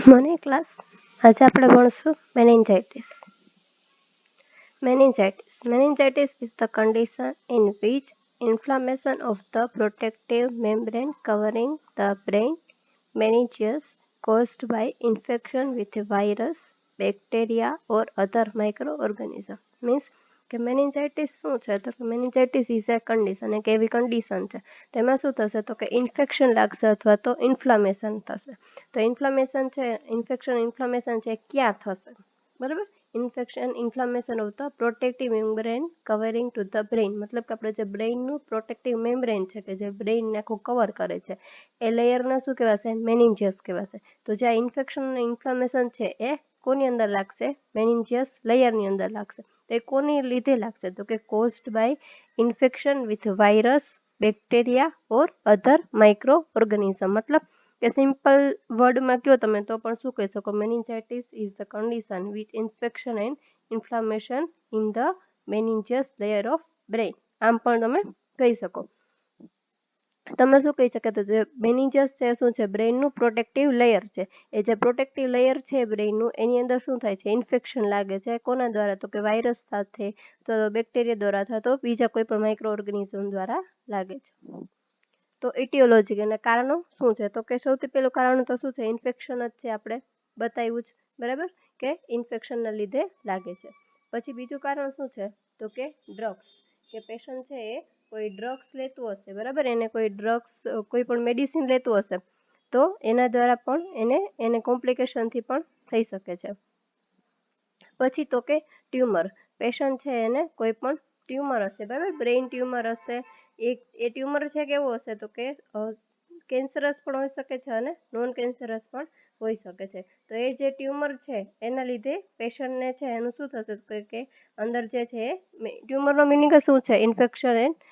મને ક્લાસ આજે આપણે ભણશું meningitis. Meningitis is the condition in which inflammation of the protective membrane covering the brain, meninges, caused by infection with a virus, bacteria or other microorganism. Means કે meningitis શું છે? તો meningitis is a condition, એક એવી condition છે. તેમાં શું થશે? તો કે ઇન્ફેક્શન લાગશે અથવા તો ઇન્ફ્લામેશન થશે. તો ઇન્ફ્લામેશન છે, ઇન્ફ્લામેશન છે ક્યાં થશે? બરાબર, inflammation of the protective membrane covering to the brain, મતલબ કે આપણે જે બ્રેઇનનું પ્રોટેક્ટિવ મેમ્બ્રેન છે કે જે બ્રેઇનને આખું કવર કરે છે એ લેયરને શું કહેવાશે? મેનિન્જિયસ કહેવાશે. તો જે આ ઇન્ફેક્શન અને ઇન્ફ્લામેશન છે એ કોની અંદર લાગશે? મેનિન્જિયસ લેયરની અંદર લાગશે. તો એ કોની લીધે લાગશે? તો કે caused by infection with virus, bacteria or other micro organism. મતલબ કે સિમ્પલ વર્ડમાં કહો તમે તો પણ શું કહી શકો? meningitis is the condition with infection and inflammation in the meningeus layer of brain. આમ પણ તમે કહી શકો. તમે શું કહી શકો? તો જે મેનિન્જસ છે શું છે? બ્રેઇનનું પ્રોટેક્ટિવ લેયર છે. એ જે પ્રોટેક્ટિવ લેયર છે બ્રેઇનનું, એની અંદર શું થાય છે? ઇન્ફેક્શન લાગે છે. કોના દ્વારા? તો કે વાયરસ સાથે, તો બેક્ટેરિયા દ્વારા અથવા તો બીજા કોઈ પણ માઇક્રો ઓર્ગેનિઝમ દ્વારા લાગે છે. તો ઇટિયોલોજી અને કારણો શું છે? તો કે સૌથી પહેલું કારણ તો શું છે? ઇન્ફેક્શન જ છે. આપણે બતાવ્યું જ, બરાબર, કે ઇન્ફેક્શનના લીધે લાગે છે. પછી બીજું કારણ શું છે? તો કે ડ્રગ્સ, કે પેશન્ટ છે એ કોઈ ડ્રગ્સ લેતું હશે, બરાબર, એને કોઈ ડ્રગ્સ, કોઈ પણ મેડિસિન લેતું હશે તો એના દ્વારા પણ એને કોમ્પ્લિકેશનથી પણ થઈ શકે છે. પછી તો કે ટ્યુમર, પેશન્ટ છે એને કોઈ પણ ટ્યુમર હશે, બરાબર, બ્રેઇન ટ્યુમર હશે. એ ટ્યુમર છે કેવો હશે? તો કે કેન્સરસ પણ હોઈ શકે છે અને નોન કેન્સરસ પણ હોઈ શકે છે. તો એ જે ટ્યુમર છે એના લીધે પેશન્ટને છે એનું શું થશે? કે અંદર જે છે ટ્યુમરનો મિનિંગ શું છે? ઇન્ફેક્શન એન્ડ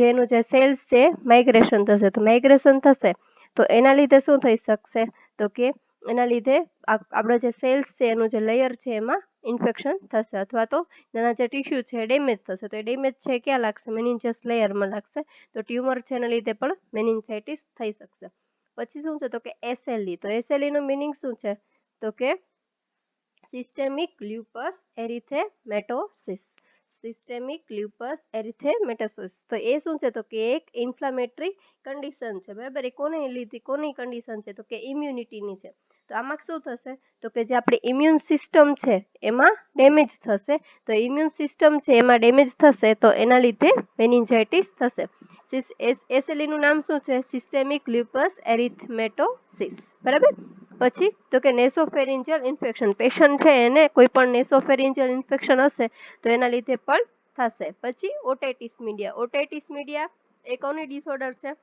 જેનું જે સેલ્સ છે માઇગ્રેશન થશે. તો માઇગ્રેશન થશે તો એના લીધે શું થઈ શકશે? તો કે એના લીધે આપણા જે સેલ્સ છે એનું જે લેયર છે એમાં ઇન્ફેક્શન થશે અથવા તો એના જે ટિશ્યુ છે ડેમેજ થશે. તો એ ડેમેજ છે ક્યાં લાગશે? મેનિન્જસ લેયરમાં લાગશે. તો ટ્યુમર છે એના લીધે પણ મેનિન્જાઇટિસ થઈ શકશે. પછી શું છે? તો કે એસએલઈ. તો એસએલઈનો મિનિંગ શું છે? તો કે systemic lupus erythematosus. Systemic lupus erythematosus. તો એ શું છે? તો કે એક ઇન્ફ્લામેટરી કન્ડિશન છે, બરાબર. એ કોને લીધી? કોની કન્ડિશન છે? તો કે ઇમ્યુનિટીની છે. તો આમાં શું થશે? તો કે જે આપણી ઇમ્યુન સિસ્ટમ છે એમાં ડેમેજ થશે. તો ઇમ્યુન સિસ્ટમ છે એમાં ડેમેજ થશે તો એના લીધે મેનિન્જાઇટિસ થશે. એસએલઈનું નામ શું છે? સિસ્ટેમિક લ્યુપસ એરિથેમેટોસિસ, બરાબર. પછી તો કે નેસોફેરિન્જિયલ ઇન્ફેક્શન, પેશન્ટ છે એને કોઈ પણ નેસોફેરિન્જિયલ ઇન્ફેક્શન હશે તો એના લીધે પણ થશે. પછી ઓટાઇટિસ મીડિયા. ઓટાઇટિસ મીડિયા એ કોની ડિસઓર્ડર છે?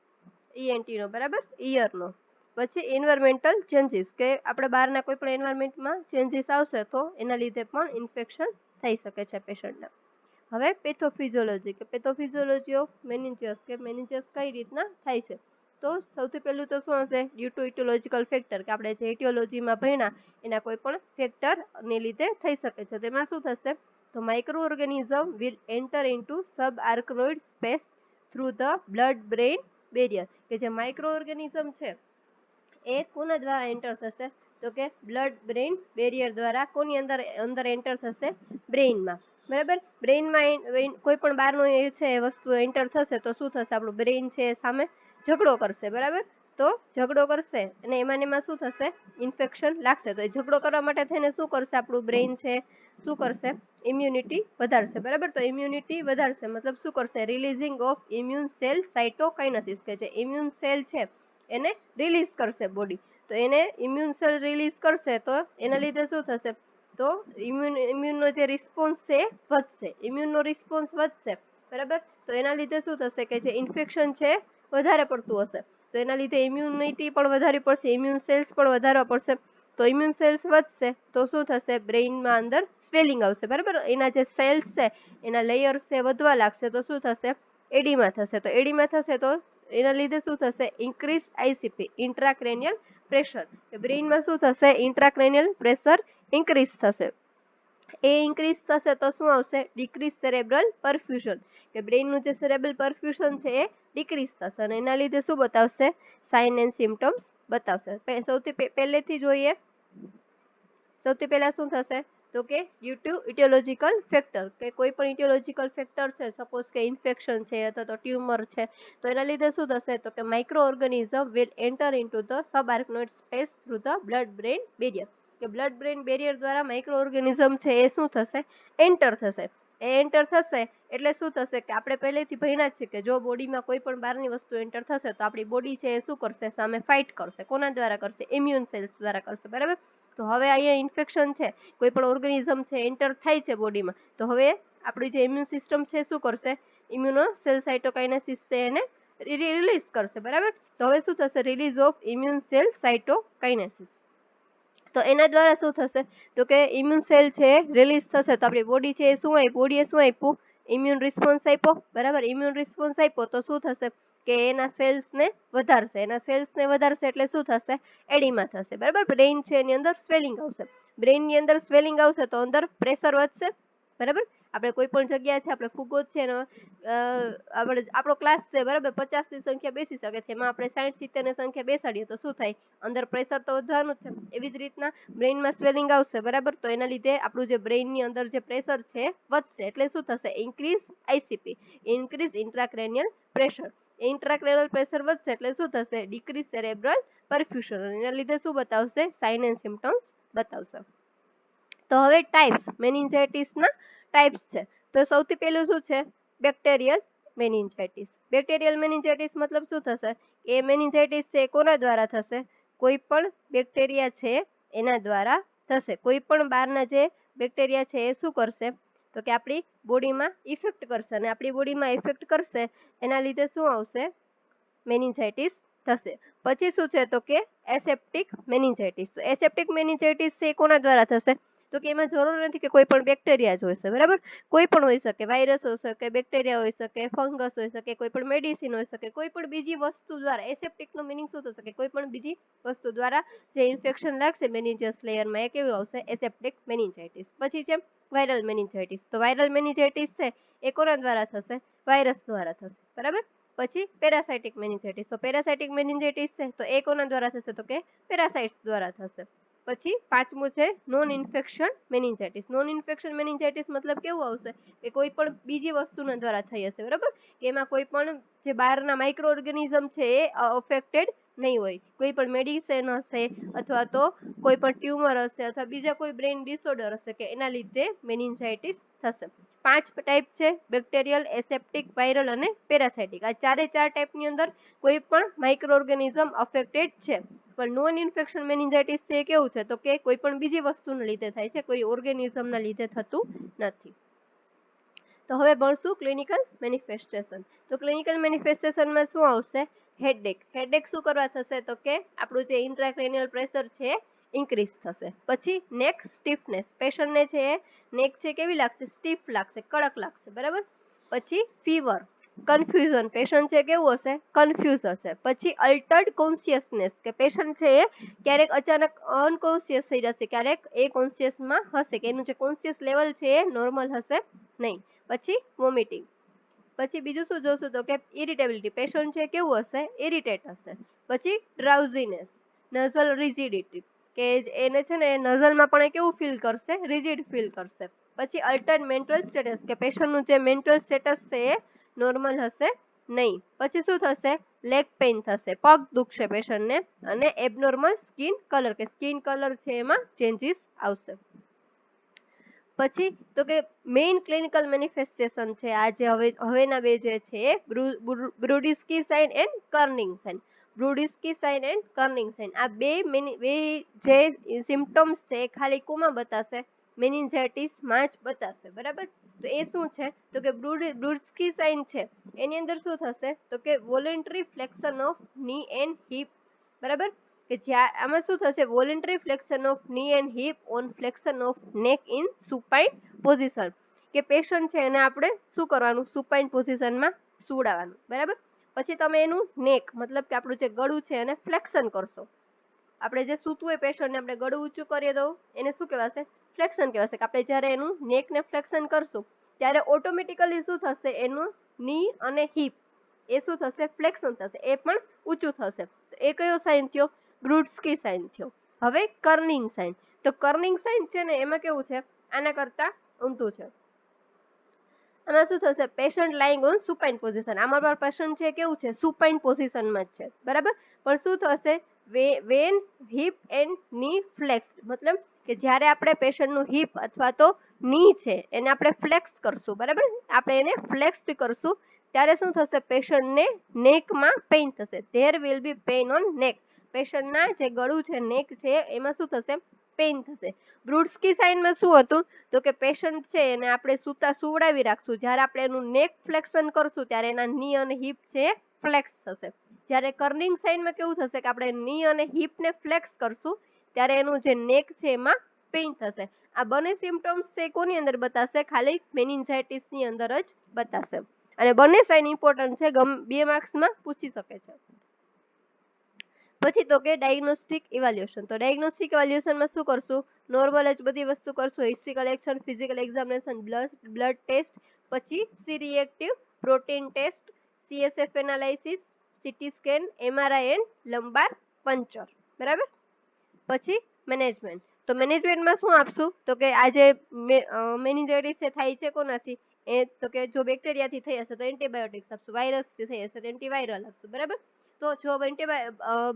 ઈએનટીનો, બરાબર, ઈયરનો. પછી એન્વાયરમેન્ટલ ચેન્જીસ, કે આપણે બહારના કોઈ પણ એન્વાયરમેન્ટમાં ચેન્જીસ આવશે તો એના લીધે પણ ઇન્ફેક્શન થઈ શકે છે પેશન્ટને. હવે પેથોફિઝિયોલોજી, કે પેથોફિઝિયોલોજી ઓફ મેનિન્જસ, કે મેનિન્જસ કઈ રીતના થાય છે? તો સૌથી પહેલું તો શું હશે? ડ્યુ ટુ ઇટિયોલોજીકલ ફેક્ટર, કે આપણે જે ઇટિયોલોજીમાં ભણ્યા એના કોઈ પણ ફેક્ટરને લીધે થઈ શકે છે. તેમાં શું થશે? તો micro organism will enter into sub arachnoid space through the blood brain barrier, કે જે માઇક્રો ઓર્ગેનિઝમ છે એ કોના દ્વારા એન્ટર થશે? તો કે બ્લડ બ્રેઇન બેરિયર દ્વારા. કોની અંદર એન્ટર થશે? બ્રેઇનમાં, બરાબર. બ્રેઇનમાં કોઈ પણ બહારનો એ છે એ વસ્તુ એન્ટર થશે તો શું થશે? આપણું બ્રેઇન છે એ સામે ઝઘડો કરશે, બરાબર. તો ઝઘડો કરશે અને એમાં શું થશે? ઇન્ફેક્શન લાગશે. તો એ ઝઘડો કરવા માટે થઈને શું કરશે? આપણું બ્રેઇન છે શું કરશે? ઇમ્યુનિટી વધારશે, બરાબર. તો ઇમ્યુનિટી વધારશે મતલબ શું કરશે? રિલીઝિંગ ઓફ ઇમ્યુન સેલ સાઇટોકાઇનેસિસ, કે જે ઇમ્યુન સેલ છે એને રિલીઝ કરશે બોડી. તો એને ઇમ્યુન સેલ રિલીઝ કરશે તો એના લીધે શું થશે? તો ઇમ્યુનનો જે રિસ્પોન્સ છે વધશે. ઇમ્યુનનો રિસ્પોન્સ વધશે, બરાબર. તો એના લીધે શું થશે? કે જે ઇન્ફેક્શન છે વધારે પડતું હશે તો એના લીધે ઇમ્યુનિટી પણ વધારવી પડશે, ઇમ્યુન સેલ્સ પણ વધારવા પડશે. તો ઇમ્યુન સેલ્સ વધશે તો શું થશે? બ્રેઇનમાં અંદર સ્વેલિંગ આવશે, બરાબર. એના જે સેલ્સ છે એના લેયર્સ છે વધવા લાગશે તો શું થશે? એડીમા થશે. તો એડીમા થશે તો એના લીધે શું થશે? ઇન્ક્રીઝ આઈસીપી, ઇન્ટ્રાક્રેનિયલ પ્રેશર, કે બ્રેઇનમાં શું થશે? ઇન્ટ્રાક્રેનિયલ પ્રેશર ઇન્ક્રીઝ થશે. એ ઇન્ક્રીઝ થશે તો શું આવશે? ડિક્રીઝ સેરેબ્રલ પરફ્યુઝન, કે બ્રેઇનનું જે સેરેબ્રલ પરફ્યુઝન છે એ ડિક્રીઝ થશે અને એના લીધે શું બતાવશે? સાઇન એન્ડ સિમ્ટમ્સ બતાવશે. સૌથી પહેલેથી જોઈએ સૌથી પહેલા શું થશે તો કે ડ્યુ ટુ ઇટિયોલોજિકલ ફેક્ટર, કે કોઈ પણ ઇટિયોલોજિકલ ફેક્ટર છે, સપોઝ કે ઇન્ફેક્શન છે અથવા તો ટ્યુમર છે, તો એના લીધે શું થશે તો કે micro organism will enter into the subarachnoid space through the blood brain barrier, કે બ્લડ બ્રેન બેરિયર દ્વારા માઇક્રો ઓર્ગેનિઝમ છે એ શું થશે એન્ટર થશે. એ એન્ટર થશે એટલે શું થશે કે આપણે પહેલેથી ભણ્યા જ છે કે જો બોડીમાં કોઈ પણ બહારની વસ્તુ એન્ટર થશે તો આપણી બોડી છે એ શું કરશે, સામે ફાઇટ કરશે. કોના દ્વારા કરશે? ઇમ્યુન સેલ્સ દ્વારા કરશે, બરાબર. તો હવે અહીંયા ઇન્ફેક્શન છે, કોઈ પણ ઓર્ગેનિઝમ છે એન્ટર થાય છે બોડીમાં, તો હવે આપણી જે ઇમ્યુન સિસ્ટમ છે શું કરશે, ઇમ્યુનો સેલ સાઇટોકાઇનેસિસ છે એને રિલીઝ કરશે, બરાબર. તો હવે શું થશે, રિલીઝ ઓફ ઇમ્યુન સેલ સાઇટોકાઇનેસિસ. તો એના દ્વારા શું થશે તો કે ઇમ્યુન સેલ છે રિલીઝ થશે, તો આપણી બોડી છે એ શું આપ્યું, બોડીએ શું આપ્યું, ઇમ્યુન રિસ્પોન્સ આપ્યો, બરાબર. ઇમ્યુન રિસ્પોન્સ આપ્યો તો શું થશે કે એના સેલ્સને વધારશે, એના સેલ્સને વધારશે એટલે શું થશે, એડિમા થશે, બરાબર. બ્રેઇન છે એની અંદર સ્વેલિંગ આવશે, બ્રેઇનની અંદર સ્વેલિંગ આવશે તો અંદર પ્રેશર વધશે, બરાબર. આપણે કોઈ પણ જગ્યા છે, આપણે ફુગો છે એનો આપણે આપણો ક્લાસ છે, બરાબર, 50ની સંખ્યા બેસી શકે છે, એમાં આપણે 60-70ની સંખ્યા બેસાડીએ તો શું થાય, અંદર પ્રેશર તો વધવાનું જ છે. એવી જ રીતના બ્રેઇનમાં સ્વેલિંગ આવશે, બરાબર, તો એના લીધે આપણું જે બ્રેઇનની અંદર જે પ્રેશર છે વધશે, એટલે શું થશે, increase ICP, increase intracranial pressure. Intracranial pressure વધશે એટલે શું થશે, ડિક્રીઝ સેરેબ્રલ પરફ્યુઝન. એના લીધે શું બતાવશે, સાઇન એન્ડ સિમ્પટમ્સ બતાવશે. તો હવે ટાઈપ્સ, મેનિન્જાઇટિસના ટાઈપ્સ છે. તો સૌથી પહેલું શું છે, બેક્ટેરિયલ મેનિન્જાઇટિસ. બેક્ટેરિયલ મેનિન્જાઇટિસ મતલબ શું થશે, એ મેનિન્જાઇટિસ છે કોના દ્વારા થશે, કોઈ પણ બેક્ટેરિયા છે એના દ્વારા થશે. કોઈ પણ બહારના જે બેક્ટેરિયા છે એ શું કરશે તો કે આપણી બોડીમાં ઇફેક્ટ કરશે, અને આપણી બોડીમાં ઇફેક્ટ કરશે એના લીધે શું આવશે, મેનિન્જાઇટિસ થશે. પછી શું છે તો કે એસેપ્ટિક મેનિન્જાઇટિસ. તો એસેપ્ટિક મેનિન્જાઇટિસ છે કોના દ્વારા થશે તો કે એમાં જરૂર નથી કે કોઈ પણ બેક્ટેરિયા જ હોય છે, બરાબર. કોઈ પણ હોઈ શકે, વાયરસ હોઈ શકે, બેક્ટેરિયા હોઈ શકે, ફંગસ હોઈ શકે, કોઈ પણ મેડિસિન હોઈ શકે, કોઈ પણ બીજી વસ્તુ દ્વારા. એસેપ્ટિકનો મિનિંગ શું થશે કે કોઈ પણ બીજી વસ્તુ દ્વારા જે ઇન્ફેક્શન લાગશે મેનિન્જિયસ લેયરમાં એ કેવું આવશે, એસેપ્ટિક મેનિન્જાઇટિસ. પછી છે વાયરલ મેનિન્જાઇટિસ. તો વાયરલ મેનિન્જાઇટિસ છે એ કોના દ્વારા થશે, વાયરસ દ્વારા થશે, બરાબર. પછી પેરાસાઇટિક મેનિન્જાઇટિસ. તો પેરાસાઇટિક મેનિન્જાઇટિસ છે તો એ કોના દ્વારા થશે તો કે પેરાસાઇટ્સ દ્વારા થશે. પછી પાંચમું છે non infection meningitis. Non infection meningitis મતલબ કેવું આવશે કે કોઈ પણ બીજી વસ્તુના દ્વારા થઈ હશે, બરાબર, કે એમાં કોઈ પણ જે બહારના માઇક્રો ઓર્ગેનિઝમ છે એ અફેક્ટેડ નહીં હોય. કોઈ પણ મેડિસિન હશે અથવા તો કોઈ પણ ટ્યુમર હશે અથવા બીજા કોઈ બ્રેઇન ડિસઓર્ડર હશે કે એના લીધે મેનિન્જાઇટિસ થશે. 5 ટાઈપ છે, બેક્ટેરિયલ, એસેપ્ટિક, વાયરલ અને પેરાસાઇટિક. આ ચારે ચાર ટાઈપની અંદર કોઈ પણ માઇક્રો ઓર્ગેનિઝમ અફેક્ટેડ છે. પણ નોન ઇન્ફેક્શન મેનિન્જાઇટિસ છે એ કેવું છે તો કે કોઈ પણ બીજી વસ્તુના લીધે થાય છે, કોઈ ઓર્ગેનિઝમના લીધે થતું નથી. તો હવે ભણશું ક્લિનિકલ મેનિફેસ્ટેશન. તો ક્લિનિકલ મેનિફેસ્ટેશનમાં શું આવશે, હેડેક. હેડેક શું કરવા થશે તો કે આપણું જે ઇન્ટ્રાક્રેનિયલ પ્રેશર છે ઇન્ક્રીઝ થશે. પછી નેક સ્ટીફનેસ, પેશન્ટને છે નેક છે કેવી લાગશે, સ્ટીફ લાગશે, કડક લાગશે, બરાબર. પછી ફીવર, કન્ફ્યુઝન, પેશન્ટ છે કેવું હશે, કન્ફ્યુઝ હશે. પછી અલ્ટર્ડ કોન્શિયસનેસ, કે પેશન્ટ છે એ ક્યારેક અચાનક અનકોન્શિયસ થઈ જશે, ક્યારેક એ કોન્શિયસમાં હશે કે એનું જે કોન્શિયસ લેવલ છે એ નોર્મલ હશે નહીં. પછી વોમિટિંગ. પછી બીજું શું જોશું તો કે ઇરિટેબિલિટી, પેશન્ટ છે કેવું હશે, ઇરિટેટ હશે. પછી ડ્રાઉઝીનેસ, નઝલ રિજિડિટી, કે એને છે ને નઝલમાં પણ એ કેવું ફીલ કરશે, રિજિડ ફીલ કરશે. પછી અલ્ટર્ડ મેન્ટલ સ્ટેટસ, કે પેશન્ટનું જે મેન્ટલ સ્ટેટસ છે એ નોર્મલ હશે નહીં. પછી શું થશે, લેગ પેઇન થશે, પગ દુખશે પેશન્ટને, અને એબનોર્મલ સ્કિન કલર, કે સ્કિન કલર છે એમાં ચેન્જીસ આવશે. પછી તો કે મેઇન ક્લિનિકલ મેનિફેસ્ટેશન છે આ જે હવેના બે જે છે Brudzinski sign and Kernig sign. Brudzinski sign and Kernig sign, આ બે જે સિમ્પટમ્સ છે એ ખાલી કોમાં બતાશે, મેનિન્જાઇટિસમાં જ બતાશે, બરાબર. તો એ શું છે તો કે બ્રુડિસ્કી સાઇન છે એની અંદર શું થશે તો કે વોલેન્ટરી ફ્લેક્શન ઓફ ની એન્ડ હિપ, બરાબર, કે જ્યાં આમાં શું થશે, વોલેન્ટરી ફ્લેક્શન ઓફ ની એન્ડ હિપ ઓન ફ્લેક્શન ઓફ નેક ઇન સુપાઇન પોઝિશન, કે પેશન્ટ છે એને આપણે શું કરવાનું, સુપાઇન પોઝિશનમાં સુવડાવવાનું, બરાબર. પછી તમે એનું નેક મતલબ કે આપણું જે ગળું છે એને ફ્લેક્શન કરશો. આપણે જે સૂતું હોય પેશન્ટને આપણે ગળું ઊંચું કરીએ તો એને શું કહેવાશે, ફ્લેક્શન કહેવાશે. કે આપણે જ્યારે એનું નેકને ફ્લેક્શન કરશું ત્યારે ઓટોમેટિકલી શું થશે, એનું ની અને હિપ એ શું થશે, ફ્લેક્શન થશે, એ પણ ઊંચું થશે. તો એ કયો સાઇન થયો, બ્રુડસ્કી સાઇન થયો. હવે કર્નિંગ સાઇન, તો કર્નિંગ સાઇન છે ને એમાં કેવું છે, આના કરતા ઊંધું છે. આમાં શું થશે, પેશન્ટ લાઇંગ ઓન સુપાઇન પોઝિશન. આમાં પણ પેશન્ટ છે કેવું છે, સુપાઇન પોઝિશનમાં જ છે, બરાબર. પણ શું થશે, વેન હિપ એન્ડ ની ફ્લેક્સ, મતલબ કે જ્યારે આપણે પેશન્ટનું હિપ અથવા તો ની છે એને આપણે ફ્લેક્સ કરશું, બરાબર, આપણે એને ફ્લેક્સ કરશું ત્યારે શું થશે, પેશન્ટને નેકમાં પેઇન થશે. There will be pain on નેક. પેશન્ટના જે ગળું છે, નેક છે, એમાં શું થશે, પેઇન થશે. બ્રુડસ્કી સાઇનમાં શું હતું, તો કે પેશન્ટ છે એને આપણે સુવડાવી રાખશું, જ્યારે આપણે એનું નેક ફ્લેક્શન કરશું ત્યારે એના ની અને હિપ છે ફ્લેક્સ થશે. જ્યારે કર્નિંગ સાઇનમાં કેવું થશે કે આપણે ની અને હિપને ફ્લેક્સ કરશું ત્યારે એનું જે નેક છે એમાં પેઇન થશે. આ બંને સિમ્પટમ્સ છે કોની અંદર બતાશે, ખાલી મેનિન્જાઇટિસની અંદર જ બતાશે. અને બંને સાઇન ઇમ્પોર્ટન્ટ છે, 2 માર્ક્સમાં પૂછી શકે છે. પછી તો કે ડાયગ્નોસ્ટિક ઇવેલ્યુએશન. તો ડાયગ્નોસ્ટિક ઇવેલ્યુએશનમાં શું કરશું, નોર્મલ જ બધી વસ્તુ કરશું, history collection, physical examination, blood test, પછી C reactive protein test, CSF analysis, CT scan, MRI and lumbar puncture, બરાબર. પછી મેનેજમેન્ટ. તો મેનેજમેન્ટમાં શું આપશું, તો કે આ જે મેનિન્જાઇટિસ થાય છે કોનાથી, એ તો કે જો બેક્ટેરિયાથી થઈ હશે તો એન્ટીબાયોટિક્સ આપશું, વાયરસથી થઈ હશે તો એન્ટીવાયરલ આપશું, બરાબર. તો જો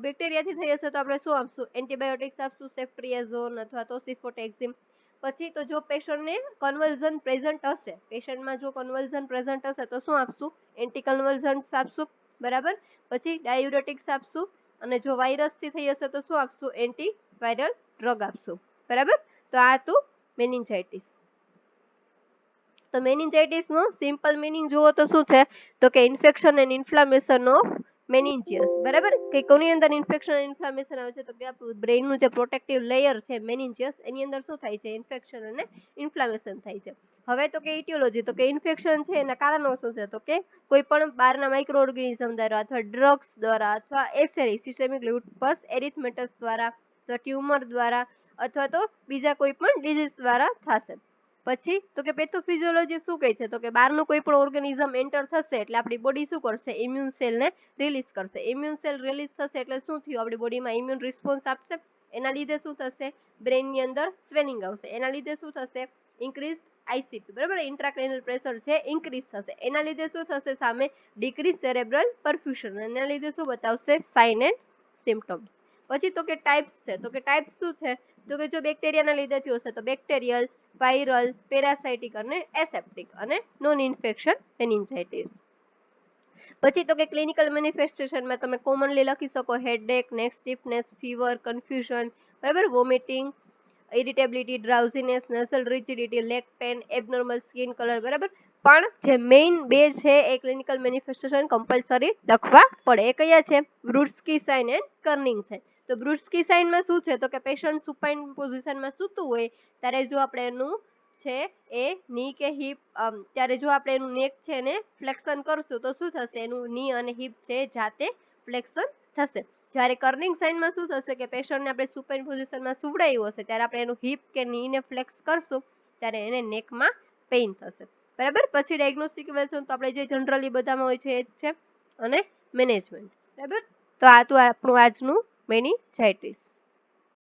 બેક્ટેરિયાથી થઈ હશે તો આપણે શું આપશું, એન્ટીબાયોટિક્સ આપશું, સેફ્ટ્રિયાઝોન અથવા તો સિફોટેક્સિમ. પછી તો જો પેશન્ટને કન્વલ્ઝન પ્રેઝન્ટ હશે, પેશન્ટમાં જો કન્વલ્ઝન પ્રેઝન્ટ હશે તો શું આપશું, એન્ટી કન્વલ્ઝન્ટ્સ આપશું, બરાબર. પછી ડાયુરેટિક્સ આપશું, અને જો વાયરસથી થઈ હશે તો શું આપશું, એન્ટી વાયરલ ડ્રગ આપશું, બરાબર. તો આ હતું મેનિન્જાઇટિસ. તો મેનિન્જાઇટિસનો સિમ્પલ મિનિંગ જુઓ તો શું છે, તો કે ઇન્ફેક્શન એન્ડ ઇન્ફ્લામેશન ઓફ મેનિન્જિયસ, બરાબર. કે કોની અંદર ઇન્ફેક્શન ઇન્ફ્લામેશન આવે છે, તો કે આપણું બ્રેઇનનું જે પ્રોટેક્ટિવ લેયર છે મેનિન્જિયસ, એની અંદર શું થાય છે, ઇન્ફેક્શન અને ઇન્ફ્લામેશન થાય છે. હવે તો કે ઇટિયોલોજી, તો કે ઇન્ફેક્શન છે એના કારણો શું છે, તો કે કોઈ પણ બહારના માઇક્રો ઓર્ગેનિઝમ દ્વારા અથવા ડ્રગ્સ દ્વારા અથવા એસેરી સિસ્ટેમિક લ્યુપસ એરિથમેટસ દ્વારા અથવા ટ્યુમર દ્વારા અથવા તો બીજા કોઈ પણ ડિઝીઝ દ્વારા થશે. પછી તો કે પેથોફિઝિયોલોજી શું કહે છે, તો કે બહારનું કોઈ પણ ઓર્ગેનિઝમ એન્ટર થશે એટલે આપણી બોડી શું કરશે, ઇમ્યુન સેલને રિલીઝ કરશે. ઇમ્યુન સેલ રિલીઝ થશે એટલે શું થયું, આપણી બોડીમાં ઇમ્યુન રિસ્પોન્સ આપશે. એના લીધે શું થશે, બ્રેઇનની અંદર સ્વેલિંગ આવશે. એના લીધે શું થશે, ઇન્ક્રીઝ ICP, બરાબર, ઇન્ટ્રાક્રેનિયલ પ્રેશર છે ઇન્ક્રીઝ થશે. એના લીધે શું થશે, સામે ડિક્રીઝ સેરેબ્રલ પરફ્યુઝન. એના લીધે શું બતાવશે, સાઇન એન્ડ સિમ્પટમ્સ. પછી તો કે ટાઈપ્સ છે, તો કે ટાઈપ્સ શું છે, તો કે જો બેક્ટેરિયાના લીધે થયું હશે તો બેક્ટેરિયલ, વાયરલ, પેરાસાઇટિક અને એસેપ્ટિક, અને નોન ઇન્ફેક્શન મેનિન્જાઇટિસ. પછી તો કે ક્લિનિકલ મેનિફેસ્ટેશનમાં તમે કોમનલી લખી શકો headache, neck stiffness, fever, confusion, બરાબર, vomiting, irritability, drowsiness, nasal rigidity, leg pain, abnormal skin colour, બરાબર. પણ જે મેઇન બે છે એ ક્લિનિકલ મેનિફેસ્ટેશન કમ્પલસરી લખવા પડે. એ કયા છે, બ્રુડસ્કી સાઇન એન્ડ કર્નિંગ સાઇન. તો બ્રુડસ્કી સાઇનમાં શું છે, તો કે પેશન્ટ સુપાઇન પોઝિશનમાં સૂતું હોય ત્યારે જો આપણે એનું છે એ ની કે હિપ, ત્યારે જો આપણે એનું નેક છે એને ફ્લેક્શન કરશું તો શું થશે, એનું ની અને હિપ છે જાતે ફ્લેક્શન થશે. જ્યારે કર્નિંગ સાઇનમાં શું થશે કે પેશન્ટને આપણે સુપાઇન પોઝિશનમાં સુવડાવ્યું હશે ત્યારે આપણે એનું હિપ કે નીને ફ્લેક્સ કરશું ત્યારે એને નેકમાં પેઇન થશે, બરાબર. પછી ડાયગ્નોસ્ટિક ઇવેલ્યુએશન તો આપણે જે જનરલી બધામાં હોય છે એ જ છે, અને મેનેજમેન્ટ, બરાબર. તો આ તો આપણું આજનું મેનિન્જાઇટિસ.